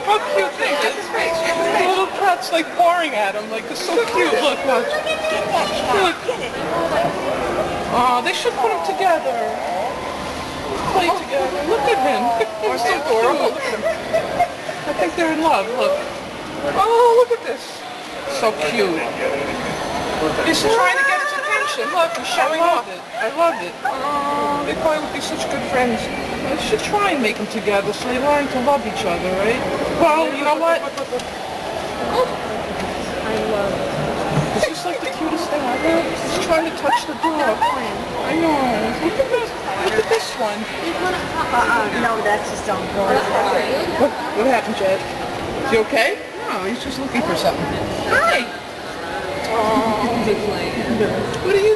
How cute they are. The little cat's like pouring at him. Like, it's so cute. Look, look. Look. Oh, they should put them together. Play together. Look at him. He's so adorable. Look at him. I think they're in love. Look. Oh, look at this. So cute. He's trying to get his attention. Look, he's showing off. I love it. Oh, they probably would be such good friends. I should try and make them together so they learn to love each other, right? Well, you know what? I love it. It's just like the cutest thing ever. He's trying to touch the dog. I know. Look at this. Look at this one. No, that's just on board. What happened, Jed? Is he okay? No, he's just looking for something. Hi. Oh. What are you